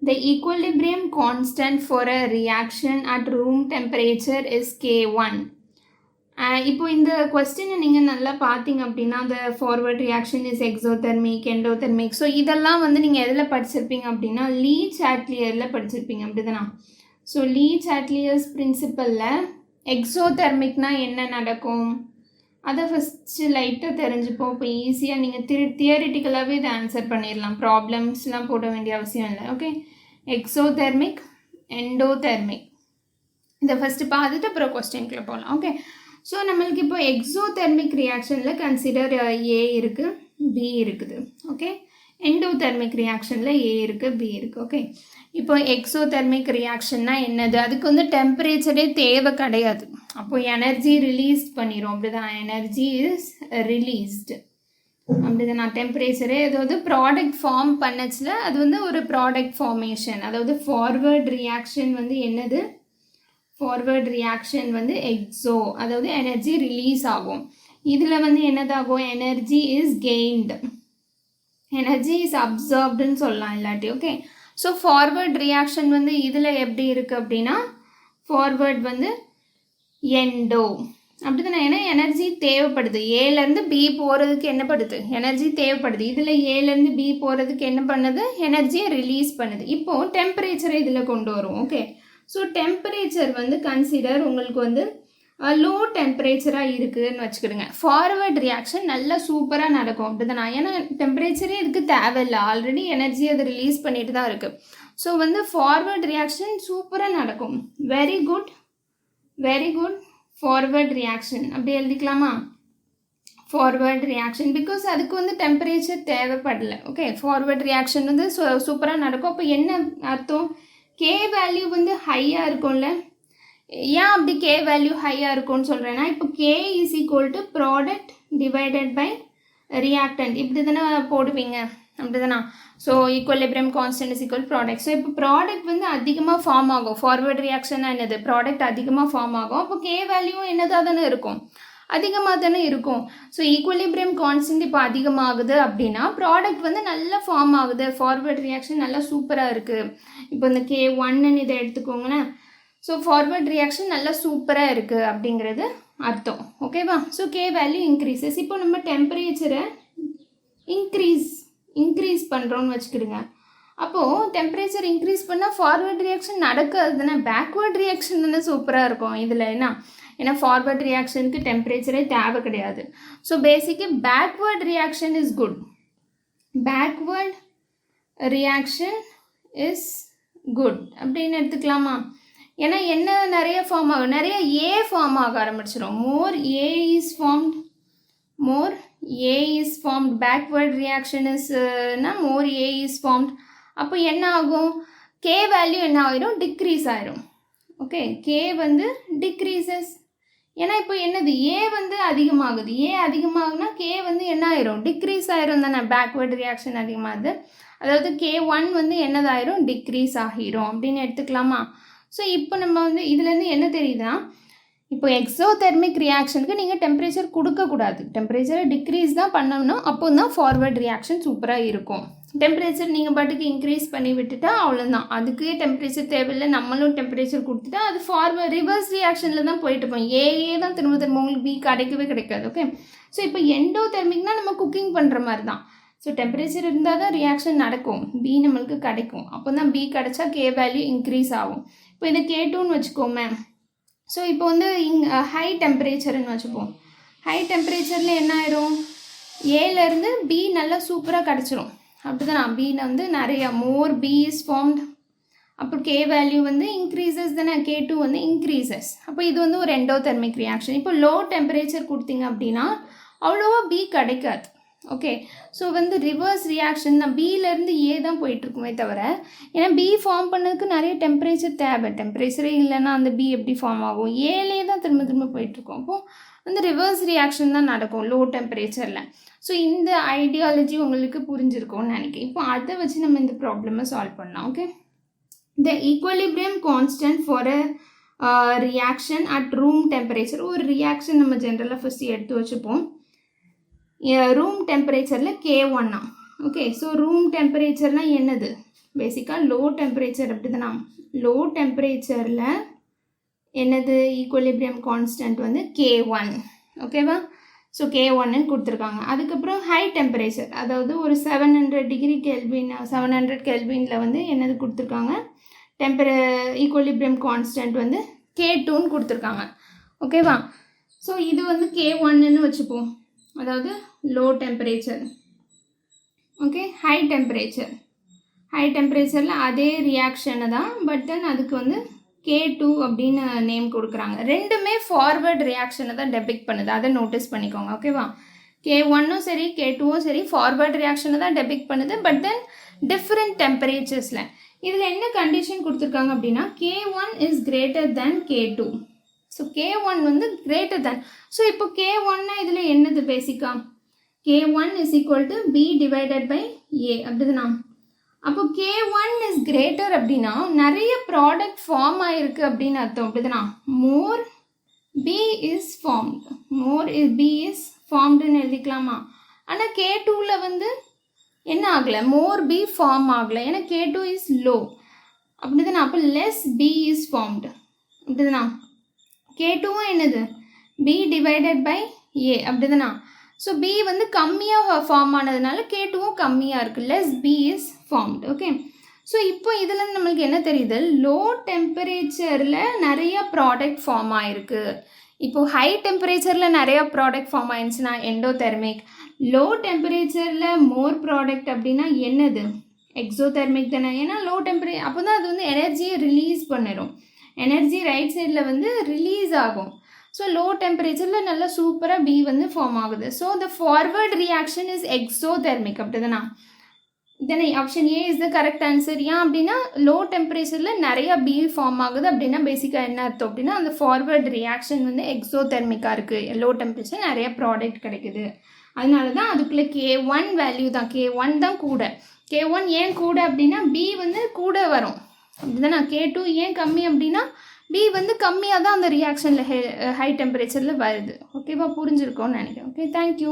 The equilibrium constant for a reaction at room temperature is K1. இப்போ இந்த கொஸ்டினை நீங்கள் நல்லா பார்த்தீங்க அப்படின்னா the forward reaction is exothermic, endothermic. So இதெல்லாம் வந்து நீங்கள் எதில் படிச்சிருப்பீங்க அப்படின்னா லீ சாட்லியரில் படிச்சிருப்பீங்க அப்படிதானா. ஸோ லீ சாட்லியர்ஸ் பிரின்சிபலில் எக்ஸோதெர்மிக்னா என்ன நடக்கும் அதை ஃபஸ்ட்டு லைட்டாக தெரிஞ்சுப்போம். இப்போ ஈஸியாக நீங்கள் தியரிட்டிக்கலாகவே இதை ஆன்சர் பண்ணிடலாம், ப்ராப்ளம்ஸ்லாம் போட வேண்டிய அவசியம் இல்லை. ஓகே, எக்ஸோதெர்மிக், எண்டோதெர்மிக் இதை ஃபஸ்ட்டு பார்த்துட்டு அப்புறம் கொஸ்டின்குள்ளே போகலாம். ஓகே, ஸோ நம்மளுக்கு இப்போ எக்ஸோதெர்மிக் ரியாக்ஷனில் கன்சிடர் ஏ இருக்குது, பி இருக்குது. ஓகே, எண்டோதெர்மிக் ரியாக்ஷனில் ஏ இருக்குது, பி இருக்குது. ஓகே, இப்போ எக்ஸோதெர்மிக் ரியாக்ஷன்னா என்னது, அதுக்கு வந்து டெம்பரேச்சரே தேவை கிடையாது. அப்போது எனர்ஜி ரிலீஸ் பண்ணிடும், அப்படிதான். எனர்ஜி இஸ் ரிலீஸ்டு அப்படிதான். நான் டெம்பரேச்சரே அதாவது ப்ராடக்ட் ஃபார்ம் பண்ணச்சுல அது வந்து ஒரு ப்ராடக்ட் ஃபார்மேஷன். அதாவது ஃபார்வர்ட் ரியாக்ஷன் வந்து என்னது, ஃபார்வர்ட் ரியாக்ஷன் வந்து எக்ஸோ, அதாவது எனர்ஜி ரிலீஸ் ஆகும். இதில் வந்து என்னதாகும், energy is gained, energy is அப்சர்வ்டுன்னு சொல்லலாம் இல்லாட்டி. ஓகே, ஸோ ஃபார்வர்ட் ரியாக்ஷன் வந்து இதில் எப்படி இருக்குது அப்படின்னா ஃபார்வர்ட் வந்து எண்டோ அப்படி தானே. ஏன்னா எனர்ஜி தேவைப்படுது, ஏலேருந்து பி போகிறதுக்கு என்ன படுது, எனர்ஜி தேவைப்படுது. இதில் ஏலேருந்து பி போகிறதுக்கு என்ன பண்ணுது, எனர்ஜியை ரிலீஸ் பண்ணுது. இப்போது டெம்பரேச்சரை இதில் கொண்டு வரும். ஓகே, ஸோ டெம்பரேச்சர் வந்து கன்சிடர் உங்களுக்கு வந்து லோ டெம்பரேச்சராக இருக்குதுன்னு வச்சுக்கிடுங்க. ஃபார்வர்ட் ரியாக்ஷன் நல்லா சூப்பராக நடக்கும் அப்படிதானா. ஏன்னா டெம்பரேச்சரே இதுக்கு தேவையில்லை, ஆல்ரெடி எனர்ஜி அது ரிலீஸ் பண்ணிட்டு தான் இருக்குது. ஸோ வந்து ஃபார்வர்ட் ரியாக்ஷன் சூப்பராக நடக்கும். Very good, very good forward reaction அப்படி எழுதிக்கலாமா. ஃபார்வர்ட் ரியாக்ஷன் பிகாஸ் அதுக்கு வந்து டெம்பரேச்சர் தேவைப்படலை. ஓகே, ஃபார்வர்ட் ரியாக்ஷன் வந்து சூப்பராக நடக்கும். அப்போ என்ன அர்த்தம், கே வேல்யூ வந்து ஹையாக இருக்கும்ல. ஏன் அப்படி கே வேல்யூ ஹையாக இருக்கும்னு சொல்கிறேன்னா, இப்போ K is equal to product divided by reactant இப்படி தானே போடுவீங்க அப்படி தானே. So equilibrium constant is equal product. So இப்போ ப்ராடக்ட் வந்து அதிகமாக ஃபார்ம் ஆகும். ஃபார்வர்ட் ரியாக்ஷனாக என்னது, ப்ராடக்ட் அதிகமாக ஃபார்ம் ஆகும். அப்போ கே வேல்யூவும் என்னதாக தானே இருக்கும், அதிகமாக தானே இருக்கும். ஸோ ஈக்குவலிபிரியம் கான்ஸ்டன்ட் இப்போ அதிகமாகுது அப்படின்னா ப்ராடக்ட் வந்து நல்லா ஃபார்ம் ஆகுது, ஃபார்வர்ட் ரியாக்ஷன் நல்லா சூப்பராக இருக்குது. இப்போ இந்த K1ன்னு இதை எடுத்துக்கோங்களேன். ஸோ ஃபார்வர்ட் ரியாக்ஷன் நல்லா சூப்பராக இருக்குது அப்படிங்கிறது அர்த்தம். ஓகேவா. So K value increases. இப்போ நம்ம டெம்பரேச்சரை இன்க்ரீஸ் பண்ணுறோன்னு வச்சுக்கிடுங்க. அப்போது டெம்பரேச்சர் இன்க்ரீஸ் பண்ணால் ஃபார்வர்ட் ரியாக்ஷன் நடக்காது தானே, பேக்வேர்ட் ரியாக்ஷன் தானே சூப்பராக இருக்கும் இதில். ஏன்னா ஃபார்வர்ட் ரியாக்ஷனுக்கு டெம்பரேச்சரே தேவை கிடையாது. ஸோ பேசிக்காக backward reaction is good, backward reaction is good அப்படின்னு எடுத்துக்கலாமா. ஏன்னா என்ன நிறைய ஃபார்ம் ஆகும், நிறைய ஏ ஃபார்ம் ஆக ஆரம்பிச்சிடும். More A is formed backward reaction இஸ்னா மோர் ஏ இஸ் ஃபார்ம்ட். அப்போ என்ன ஆகும், கே வேல்யூ என்ன ஆகிடும், டிக்ரீஸ் ஆயிரும். ஓகே, கே வந்து டிக்ரீசஸ். ஏன்னா இப்போ என்னது, ஏ வந்து அதிகமாகுது, ஏ அதிகமாகுனா கே வந்து என்ன ஆயிரும், டிக்ரீஸ் ஆயிரும் தானே. பேக்வேர்ட் ரியாக்ஷன் அதிகமாகுது, அதாவது K1 வந்து என்னதாயிரும், டிக்ரீஸ் ஆகிரும் அப்படின்னு எடுத்துக்கலாமா. ஸோ இப்போ நம்ம வந்து இதுலேருந்து என்ன தெரியுதுன்னா, இப்போ எக்ஸோதெர்மிக் ரியாக்ஷனுக்கு நீங்கள் டெம்பரேச்சர் கொடுக்கக்கூடாது, டெம்பரேச்சரை டிக்ரீஸ் தான் பண்ணணும். அப்போ தான் ஃபார்வர்ட் ரியாக்ஷன் சூப்பராக இருக்கும். டெம்பரேச்சர் நீங்கள் பாட்டுக்கு இன்க்ரீஸ் பண்ணி விட்டுட்டா அவ்வளோதான், அதுக்கே டெம்பரேச்சர் தேவையில்லை, நம்மளும் டெம்பரேச்சர் கொடுத்துட்டா அது ஃபார்வர்ட் ரிவர்ஸ் ரியாக்ஷனில் தான் போயிட்டு இருப்போம். ஏஏ தான் திரும்ப திரும்ப உங்களுக்கு பி கிடைக்காது. ஓகே, ஸோ இப்போ எண்டோதெர்மிக்னா நம்ம குக்கிங் பண்ணுற மாதிரி தான். ஸோ டெம்பரேச்சர் இருந்தால் தான் ரியாக்ஷன் நடக்கும், பி நம்மளுக்கு கிடைக்கும். அப்போ தான் பி கிடைச்சா கே வேல்யூ இன்க்ரீஸ் ஆகும். இப்போ இதை K2ன்னு வச்சுக்கோமே. ஸோ இப்போ வந்து ஹை டெம்பரேச்சர்னு வச்சுப்போம். ஹை டெம்பரேச்சரில் என்ன ஆயிரும், ஏலேருந்து பி நல்லா சூப்பராக கிடச்சிரும் அப்படி தான். பியில் வந்து நிறைய மோர் பி இஸ் ஃபார்ம்ட். அப்போ கே வேல்யூ வந்து இன்க்ரீசஸ் தானே, K2 வந்து இன்க்ரீசஸ். அப்போ இது வந்து ஒரு எண்டோதெர்மிக் ரியாக்ஷன். இப்போ லோ டெம்பரேச்சர் கொடுத்தீங்க அப்படின்னா அவ்வளோவா பி கிடைக்காது. ஓகே, ஸோ வந்து ரிவர்ஸ் ரியாக்ஷன் தான், பியிலேருந்து ஏ தான் போயிட்டுருக்குமே தவிர, ஏன்னா பி ஃபார்ம் பண்ணதுக்கு நிறைய டெம்பரேச்சர் தேவை. டெம்பரேச்சரே இல்லைன்னா அந்த பி எப்படி ஃபார்ம் ஆகும், ஏலே தான் திரும்ப போயிட்டுருக்கோம். அப்போது வந்து ரிவர்ஸ் ரியாக்ஷன் தான் நடக்கும் லோ டெம்பரேச்சரில். ஸோ இந்த ஐடியாலஜி உங்களுக்கு புரிஞ்சிருக்கும்னு நினைக்கிறேன். இப்போ அதை வச்சு நம்ம இந்த ப்ராப்ளமை சால்வ் பண்ணலாம். Okay, the equilibrium constant for a reaction at room temperature. ஒரு ரியாக்ஷன் நம்ம ஜென்ரலாக ஃபஸ்ட்டு எடுத்து வச்சுப்போம். ரூம் டெம்பரேச்சரில் K1. ஓகே, ஸோ ரூம் டெம்பரேச்சர்னால் என்னது, பேசிக்காக லோ டெம்பரேச்சர் அப்படி தானே, லோ டெம்பரேச்சரில் என்னது ஈக்குவலிபிரியம் கான்ஸ்டன்ட் வந்து K1. ஓகேவா? ஸோ K1ன்னு கொடுத்துருக்காங்க. அதுக்கப்புறம் ஹை டெம்பரேச்சர், அதாவது ஒரு 700 டிகிரி கெல்வின் 700 கெல்வினில் வந்து என்னது கொடுத்துருக்காங்க, ஈக்குவலிபிரியம் கான்ஸ்டன்ட் வந்து K2ன்னு கொடுத்துருக்காங்க. ஓகேவா? ஸோ இது வந்து K1ன்னு வச்சுப்போம், அதாவது லோ டெம்பரேச்சர். ஓகே, ஹை டெம்பரேச்சரில் அதே ரியாக்ஷனை தான், பட் தென் அதுக்கு வந்து K2 அப்படின்னு நேம் கொடுக்குறாங்க. ரெண்டுமே ஃபார்வர்ட் ரியாக்ஷனை தான் டெபிக்ட் பண்ணுது, அதை நோட்டீஸ் பண்ணிக்கோங்க. ஓகேவா? K1ம் சரி K2வும் சரி ஃபார்வர்ட் ரியாக்ஷனை தான் டெபிக்ட் பண்ணுது, பட் தென் டிஃப்ரெண்ட் டெம்பரேச்சர்ஸில். இதில் என்ன கண்டிஷன் கொடுத்துருக்காங்க அப்படின்னா K1 is greater than K2. So K1 வந்து கிரேட்டர் தேன். ஸோ இப்போ K1னா இதில் என்னது பேசிக்காக K1 is equal to B divided by A அப்படிதுண்ணா. அப்போ K1 இஸ் கிரேட்டர் அப்படின்னா நிறைய ப்ராடக்ட் ஃபார்ம் ஆகிருக்கு அப்படின்னு அர்த்தம் அப்படிதுண்ணா. மோர் B இஸ் ஃபார்ம்டுன்னு எழுதிக்கலாமா? ஆனால் K2வில் வந்து என்ன ஆகலை, மோர் B ஃபார்ம் ஆகலை, ஏன்னா K2 இஸ் லோ அப்படிதானே. அப்போ லெஸ் B இஸ் ஃபார்ம்டு அப்படிதானா. K2வும் என்னது B டிவைடட் பை A அப்படிதானா. ஸோ B வந்து கம்மியாக ஃபார்ம் ஆனதுனால K2வும் கம்மியாக இருக்குது, less B is formed. Okay, so இப்போ இதில் நம்மளுக்கு என்ன தெரியுது, லோ டெம்பரேச்சரில் நிறைய ப்ராடக்ட் ஃபார்ம் ஆகிருக்கு. இப்போது ஹை டெம்பரேச்சரில் நிறையா ப்ராடக்ட் ஃபார்ம் ஆயிடுச்சுன்னா எண்டோதெர்மிக், லோ டெம்பரேச்சரில் மோர் ப்ராடக்ட் அப்படின்னா என்னது எக்ஸோதெர்மிக் தானே. ஏன்னா லோ டெம்பரேச்சர் அப்போ தான் அது வந்து எனர்ஜியை ரிலீஸ் பண்ணிடும், எனர்ஜி ரைட் சைடில் வந்து ரிலீஸ் ஆகும். ஸோ லோ டெம்பரேச்சரில் நல்லா சூப்பராக B வந்து ஃபார்ம் ஆகுது. So the forward reaction is exothermic அப்படி தானே. Then option A is the correct answer. ஏன் அப்படின்னா லோ டெம்பரேச்சரில் நிறையா B ஃபார்ம் ஆகுது அப்படின்னா பேசிக்காக என்ன அர்த்தம் அப்படின்னா அந்த ஃபார்வர்ட் ரியாக்ஷன் வந்து எக்ஸோதெர்மிக்காக இருக்குது, லோ டெம்பரேச்சர் நிறைய ப்ராடக்ட் கிடைக்குது. அதனால தான் அதுக்குள்ளே K1 வேல்யூ தான், K1 தான் கூட. K1 ஏன் கூட அப்படின்னா B வந்து கூட வரும் அப்படிதானே. K2 ஏன் கம்மி அப்படின்னா B வந்து கம்மியாக தான் அந்த ரியாக்ஷனில் ஹை டெம்பரேச்சரில் வருது. ஓகேவா? புரிஞ்சிருக்கோன்னு நினைக்கிறேன். Okay, thank you.